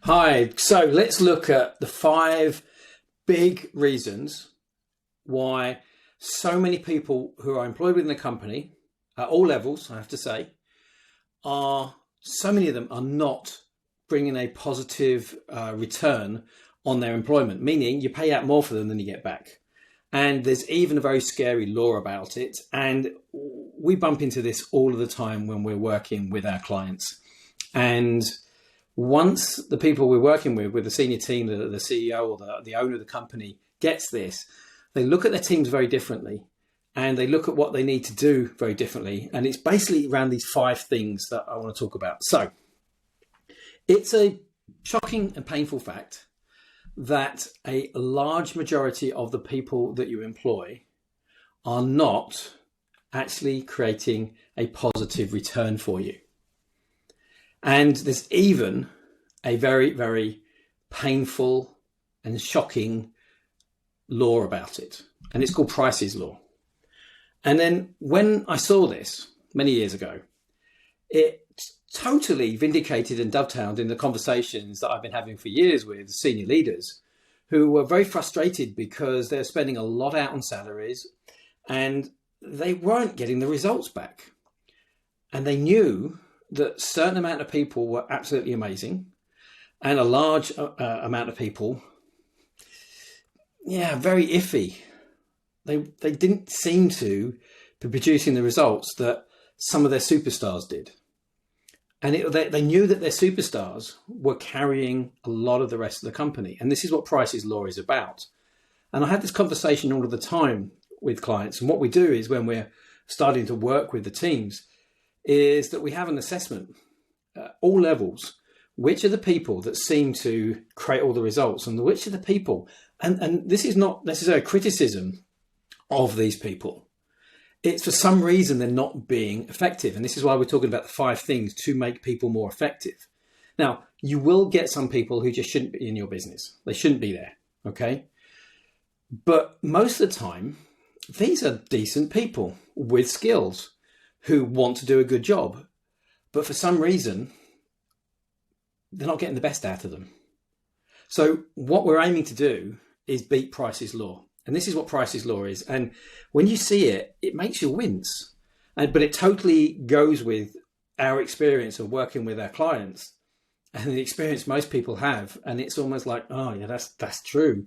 Hi, so let's look at the 5 big reasons why so many people who are employed within the company at all levels, I have to say, so many of them are not bringing a positive return on their employment, meaning you pay out more for them than you get back. And there's even a very scary law about it. And we bump into this all of the time when we're working with our clients. And once the people we're working with the senior team, the CEO or the owner of the company gets this, they look at their teams very differently and they look at what they need to do very differently. And it's basically around these 5 things that I want to talk about. So it's a shocking and painful fact that a large majority of the people that you employ are not actually creating a positive return for you. And there's even a very, very painful and shocking law about it. And it's called Price's Law. And then when I saw this many years ago, it totally vindicated and dovetailed in the conversations that I've been having for years with senior leaders who were very frustrated because they're spending a lot out on salaries and they weren't getting the results back. And they knew that a certain amount of people were absolutely amazing and a large amount of people, very iffy. They didn't seem to be producing the results that some of their superstars did. And they knew that their superstars were carrying a lot of the rest of the company. And this is what Price's Law is about. And I have this conversation all of the time with clients. And what we do is when we're starting to work with the teams is that we have an assessment at all levels. Which are the people that seem to create all the results and which are the people, and this is not necessarily criticism of these people. It's for some reason they're not being effective. And this is why we're talking about the 5 things to make people more effective. Now, you will get some people who just shouldn't be in your business. They shouldn't be there. Okay. But most of the time, these are decent people with skills who want to do a good job. But for some reason, they're not getting the best out of them. So what we're aiming to do is beat Price's Law. And this is what Price's Law is. And when you see it, it makes you wince. But it totally goes with our experience of working with our clients and the experience most people have. And it's almost like, oh yeah, that's true.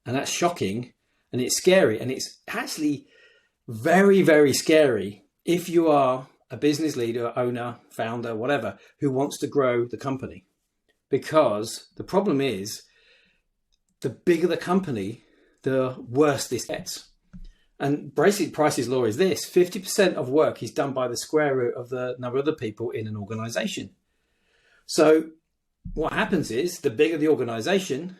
And that's shocking. And it's scary. And it's actually very, very scary if you are a business leader, owner, founder, whatever, who wants to grow the company. Because the problem is, the bigger the company, the worse this gets. And basically Price's Law is this: 50% of work is done by the square root of the number of the people in an organization. So what happens is, the bigger the organization,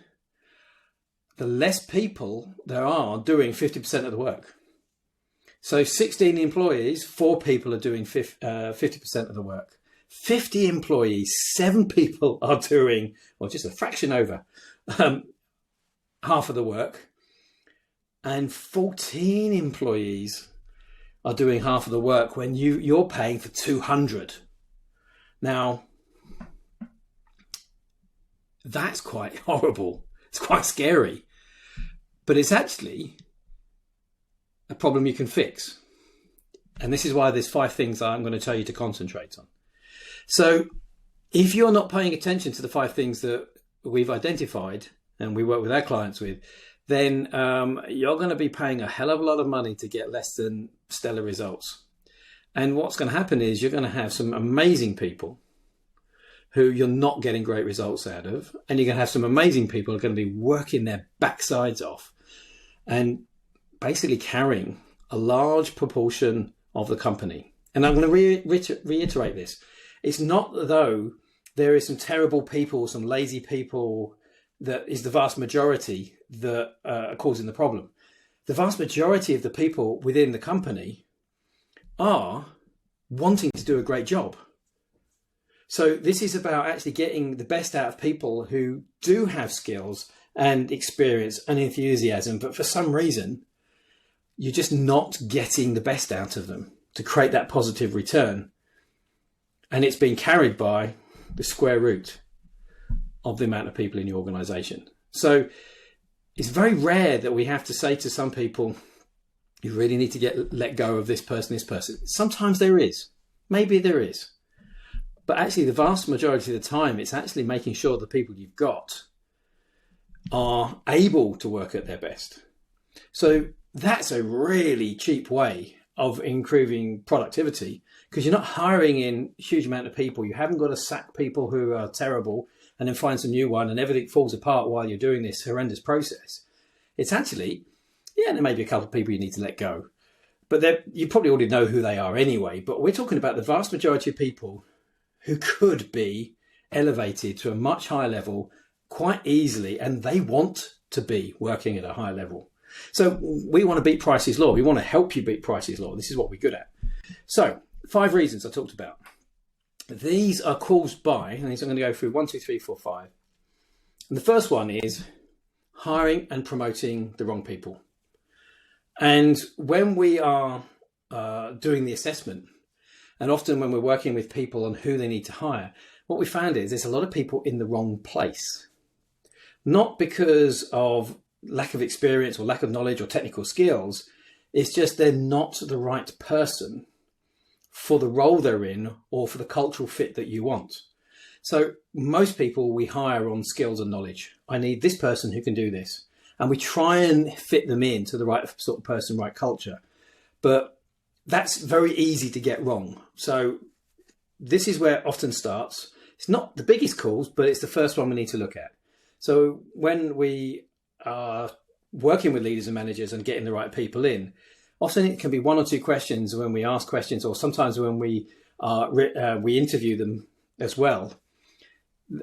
the less people there are doing 50% of the work. So 16 employees, 4 people are doing 50% of the work. 50 employees, 7 people are doing, or just a fraction over, half of the work. And 14 employees are doing half of the work when you're paying for 200. Now, that's quite horrible. It's quite scary. But it's actually a problem you can fix. And this is why there's 5 things I'm going to tell you to concentrate on. So if you're not paying attention to the 5 things that we've identified and we work with our clients with, then you're going to be paying a hell of a lot of money to get less than stellar results. And what's going to happen is you're going to have some amazing people who you're not getting great results out of. And you're going to have some amazing people who are going to be working their backsides off and basically carrying a large proportion of the company. And I'm going to reiterate this. It's not though there is some terrible people, some lazy people that is the vast majority that are causing the problem. The vast majority of the people within the company are wanting to do a great job. So this is about actually getting the best out of people who do have skills and experience and enthusiasm, but for some reason, you're just not getting the best out of them to create that positive return. And it's being carried by the square root of the amount of people in your organization. So it's very rare that we have to say to some people, you really need to let go of this person, this person. Sometimes there is, maybe there is. But actually the vast majority of the time, it's actually making sure the people you've got are able to work at their best. So that's a really cheap way of improving productivity, because you're not hiring in a huge amount of people. You haven't got to sack people who are terrible and then find some new one and everything falls apart while you're doing this horrendous process. It's actually, there may be a couple of people you need to let go, but you probably already know who they are anyway. But we're talking about the vast majority of people who could be elevated to a much higher level quite easily, and they want to be working at a higher level. So we want to beat Price's Law. We want to help you beat Price's Law. This is what we're good at. So 5 reasons I talked about. These are caused by, and I'm going to go through 1, 2, 3, 4, 5. And the first one is hiring and promoting the wrong people. And when we are doing the assessment, and often when we're working with people on who they need to hire, what we found is there's a lot of people in the wrong place. Not because of lack of experience or lack of knowledge or technical skills. It's just they're not the right person for the role they're in or for the cultural fit that you want. So most people we hire on skills and knowledge. I need this person who can do this. And we try and fit them into the right sort of person, right culture. But that's very easy to get wrong. So this is where it often starts. It's not the biggest cause, but it's the first one we need to look at. So when we are working with leaders and managers and getting the right people in, often it can be 1 or 2 questions when we ask questions, or sometimes when we interview them as well.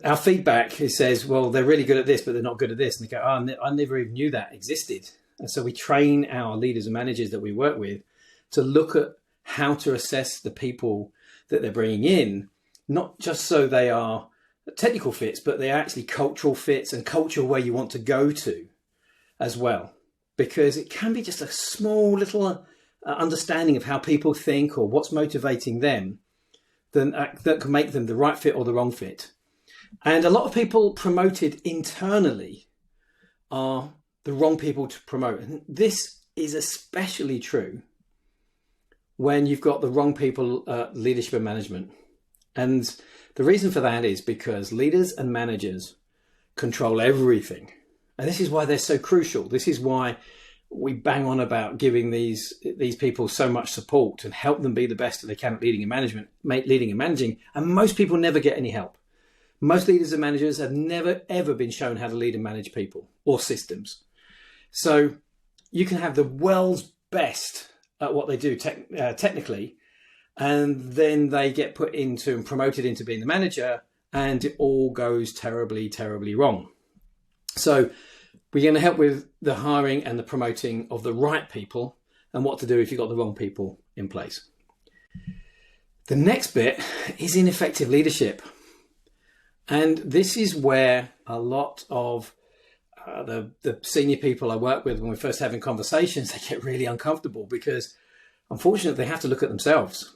Our feedback says, well, they're really good at this, but they're not good at this. And they go, I never even knew that existed. And so we train our leaders and managers that we work with to look at how to assess the people that they're bringing in, not just so they are technical fits, but they're actually cultural fits and culture where you want to go to as well. Because it can be just a small little understanding of how people think or what's motivating them that can make them the right fit or the wrong fit. And a lot of people promoted internally are the wrong people to promote. And this is especially true when you've got the wrong people, leadership and management. And the reason for that is because leaders and managers control everything. And this is why they're so crucial. This is why we bang on about giving these people so much support and help them be the best that they can at leading and managing. And most people never get any help. Most leaders and managers have never, ever been shown how to lead and manage people or systems. So you can have the world's best at what they do technically, and then they get put into and promoted into being the manager, and it all goes terribly, terribly wrong. So we're going to help with the hiring and the promoting of the right people and what to do if you've got the wrong people in place. The next bit is ineffective leadership. And this is where a lot of the senior people I work with, when we're first having conversations, they get really uncomfortable because unfortunately they have to look at themselves.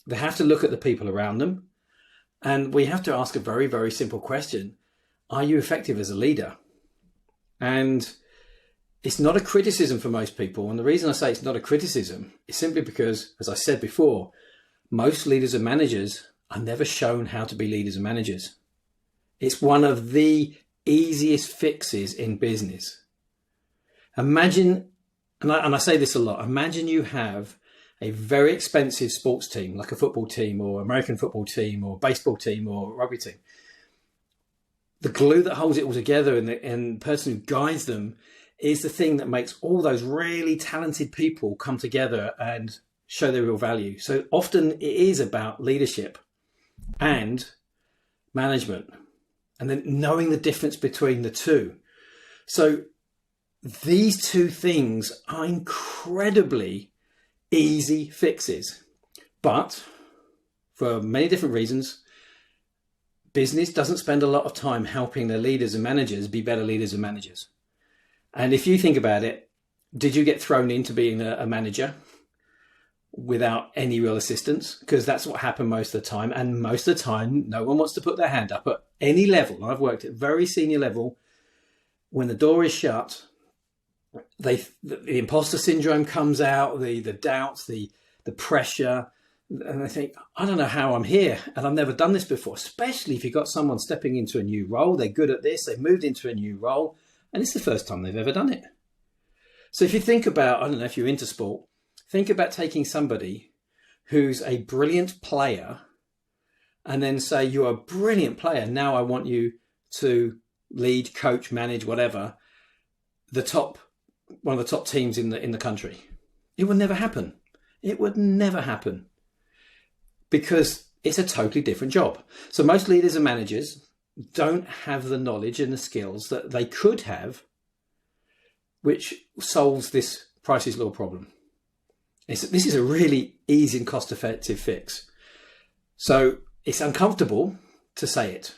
They have to look at the people around them. And we have to ask a very, very simple question. Are you effective as a leader? And it's not a criticism for most people. And the reason I say it's not a criticism is simply because, as I said before, most leaders and managers are never shown how to be leaders and managers. It's one of the easiest fixes in business. Imagine, and I say this a lot, imagine you have a very expensive sports team, like a football team or American football team or baseball team or rugby team. The glue that holds it all together and the person who guides them is the thing that makes all those really talented people come together and show their real value. So often it is about leadership and management, and then knowing the difference between the two. So these two things are incredibly easy fixes, but for many different reasons, business doesn't spend a lot of time helping their leaders and managers be better leaders and managers. And if you think about it, did you get thrown into being a manager? without any real assistance, because that's what happened most of the time. And most of the time, no one wants to put their hand up at any level. I've worked at very senior level. When the door is shut, the imposter syndrome comes out, the doubts, the pressure, and they think, I don't know how I'm here, and I've never done this before. Especially if you've got someone stepping into a new role, they're good at this, they've moved into a new role, and it's the first time they've ever done it. So if you think about, I don't know if you're into sport, think about taking somebody who's a brilliant player and then say, you're a brilliant player, now I want you to lead, coach, manage, whatever, one of the top teams in the country. It would never happen. It would never happen, because it's a totally different job. So most leaders and managers don't have the knowledge and the skills that they could have, which solves this Price's Law problem. This is a really easy and cost-effective fix. So it's uncomfortable to say it,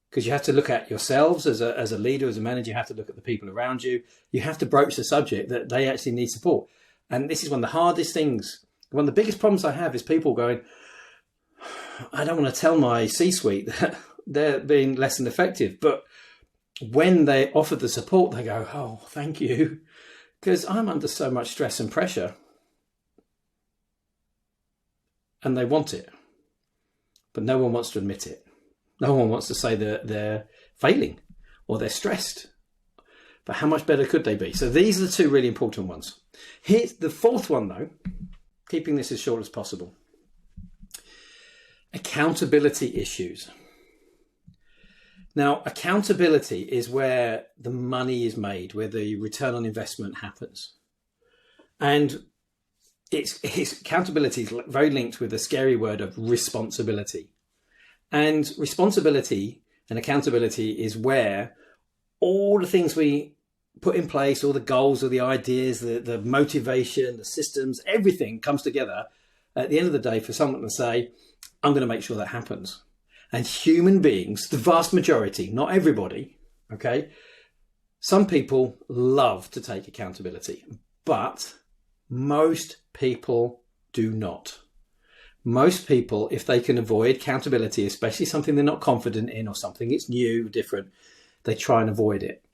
because you have to look at yourselves as a leader, as a manager. You have to look at the people around you. You have to broach the subject that they actually need support. And this is one of the hardest things. One of the biggest problems I have is people going, I don't want to tell my C-suite that they're being less than effective. But when they offer the support, they go, oh, thank you, because I'm under so much stress and pressure. And they want it, but no one wants to admit it. No one wants to say that they're failing or they're stressed. But how much better could they be? So these are the two really important ones. Here's the fourth one, though, keeping this as short as possible. Accountability issues. Now, accountability is where the money is made, where the return on investment happens. And it's accountability is very linked with the scary word of responsibility. And responsibility and accountability is where all the things we put in place, all the goals, all the ideas, the motivation, the systems, everything comes together at the end of the day for someone to say, I'm going to make sure that happens. And human beings, the vast majority, not everybody, okay, some people love to take accountability, but most people do not. Most people, if they can avoid accountability, especially something they're not confident in or something that's new, different, they try and avoid it.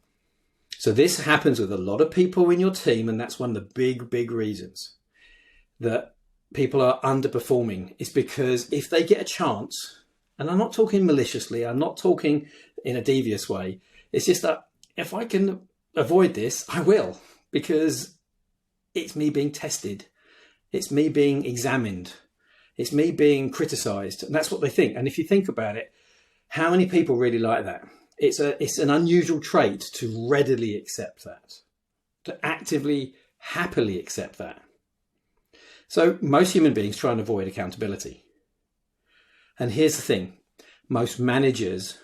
So this happens with a lot of people in your team, and that's one of the big reasons that people are underperforming, is because if they get a chance, and I'm not talking maliciously, I'm not talking in a devious way, it's just that if I can avoid this, I will, because it's me being tested. It's me being examined. It's me being criticized. And that's what they think. And if you think about it, how many people really like that? It's an unusual trait to readily accept that, to actively, happily accept that. So most human beings try and avoid accountability. And here's the thing. Most managers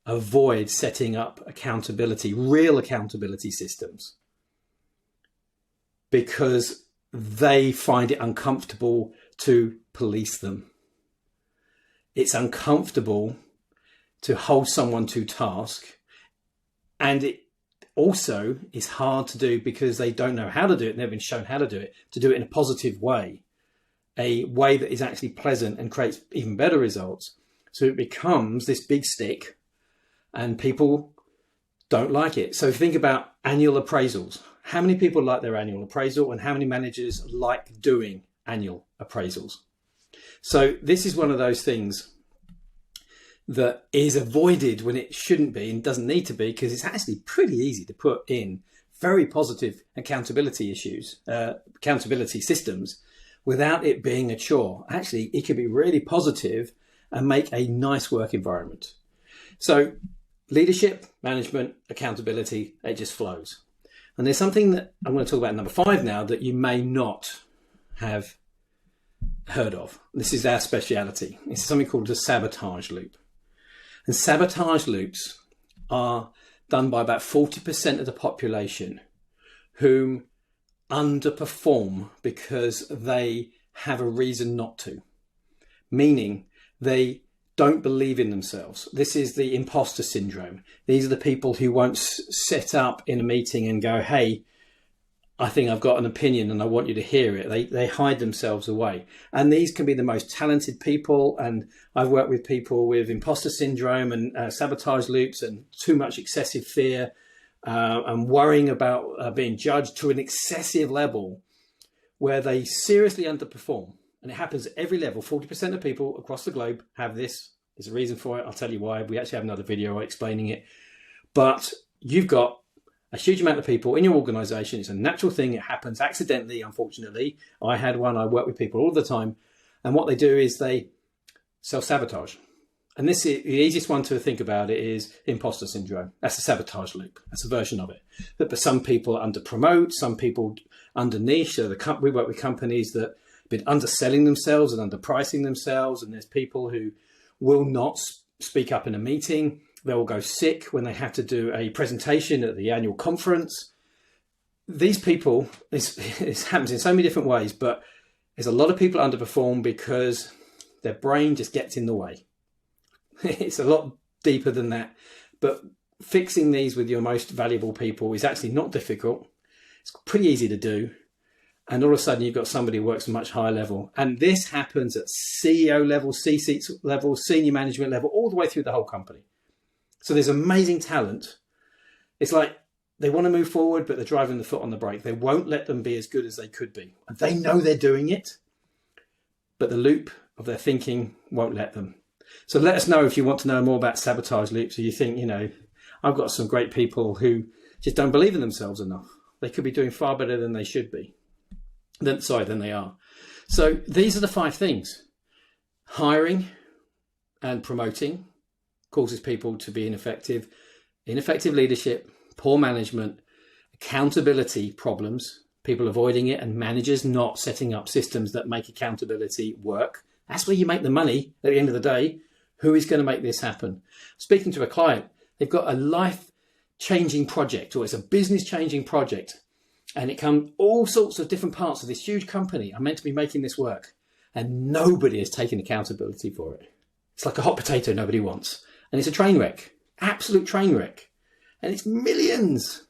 avoid setting up accountability, real accountability systems, because they find it uncomfortable to police them. It's uncomfortable to hold someone to task. And it also is hard to do because they don't know how to do it. They've been shown how to do it in a positive way, a way that is actually pleasant and creates even better results. So it becomes this big stick and people don't like it. So think about annual appraisals. How many people like their annual appraisal, and how many managers like doing annual appraisals? So this is one of those things that is avoided when it shouldn't be and doesn't need to be, because it's actually pretty easy to put in very positive accountability systems without it being a chore. Actually, it could be really positive and make a nice work environment. So leadership, management, accountability, it just flows. And there's something that I'm going to talk about number 5 now that you may not have heard of. This is our speciality. It's something called the sabotage loop. And sabotage loops are done by about 40% of the population who underperform because they have a reason not to. Meaning they don't believe in themselves. This is the imposter syndrome. These are the people who won't sit up in a meeting and go, hey, I think I've got an opinion and I want you to hear it. They hide themselves away. And these can be the most talented people. And I've worked with people with imposter syndrome and sabotage loops and too much excessive fear and worrying about being judged to an excessive level where they seriously underperform. And it happens at every level. 40% of people across the globe have this. There's a reason for it. I'll tell you why. We actually have another video explaining it. But you've got a huge amount of people in your organization. It's a natural thing. It happens accidentally, unfortunately. I had one. I work with people all the time. And what they do is they self-sabotage. And this is the easiest one to think about. It is imposter syndrome. That's a sabotage loop. That's a version of it. But some people under promote, some people under niche. So we work with companies that have been underselling themselves and underpricing themselves. And there's people who will not speak up in a meeting. They will go sick when they have to do a presentation at the annual conference. These people, this happens in so many different ways, but there's a lot of people underperform because their brain just gets in the way. It's a lot deeper than that. But fixing these with your most valuable people is actually not difficult. It's pretty easy to do. And all of a sudden you've got somebody who works at a much higher level. And this happens at CEO level, C-suite level, senior management level, all the way through the whole company. So there's amazing talent. It's like they want to move forward, but they're driving the foot on the brake. They won't let them be as good as they could be. And they know they're doing it, but the loop of their thinking won't let them. So let us know if you want to know more about sabotage loops, or you think, I've got some great people who just don't believe in themselves enough. They could be doing far better than they should be. Than they are. So these are the 5 things. Hiring and promoting causes people to be ineffective. Ineffective leadership, poor management, accountability problems, people avoiding it, and managers not setting up systems that make accountability work. That's where you make the money at the end of the day. Who is going to make this happen? Speaking to a client, they've got a life-changing project, or it's a business-changing project, and it comes all sorts of different parts of this huge company. I'm meant to be making this work, and nobody is taking accountability for it. It's like a hot potato nobody wants. And it's a train wreck, absolute train wreck. And it's millions.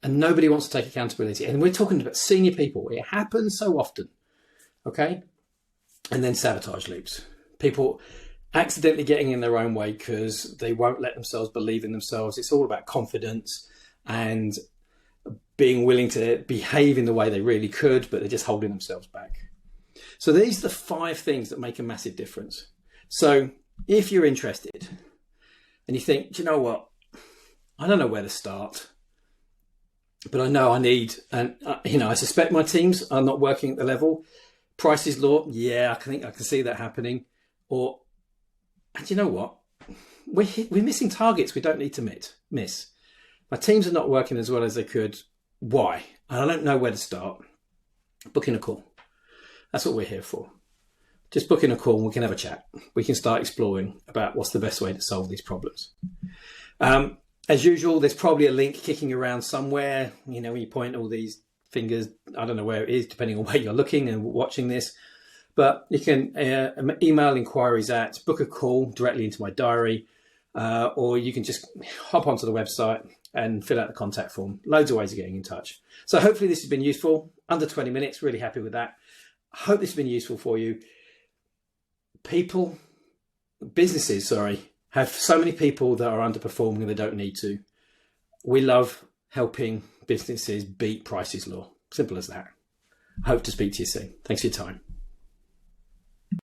And nobody wants to take accountability. And we're talking about senior people. It happens so often. Okay? And then sabotage loops. People accidentally getting in their own way because they won't let themselves believe in themselves. It's all about confidence and being willing to behave in the way they really could, but they're just holding themselves back. So these are the 5 things that make a massive difference. So if you're interested and you think, do you know what? I don't know where to start, but I know I need, and I suspect my teams are not working at the level. Price is law. Yeah, I think I can see that happening. Or, and you know what? We're missing targets we don't need to miss. My teams are not working as well as they could. Why? And I don't know where to start. Booking a call. That's what we're here for. Just book in a call and we can have a chat. We can start exploring about what's the best way to solve these problems. As usual, there's probably a link kicking around somewhere. When you point all these fingers, I don't know where it is, depending on where you're looking and watching this. But you can email inquiries at, book a call directly into my diary, or you can just hop onto the website and fill out the contact form. Loads of ways of getting in touch. So hopefully this has been useful. Under 20 minutes, really happy with that. I hope this has been useful for you. Businesses, have so many people that are underperforming and they don't need to. We love helping businesses beat Price's Law. Simple as that. I hope to speak to you soon. Thanks for your time.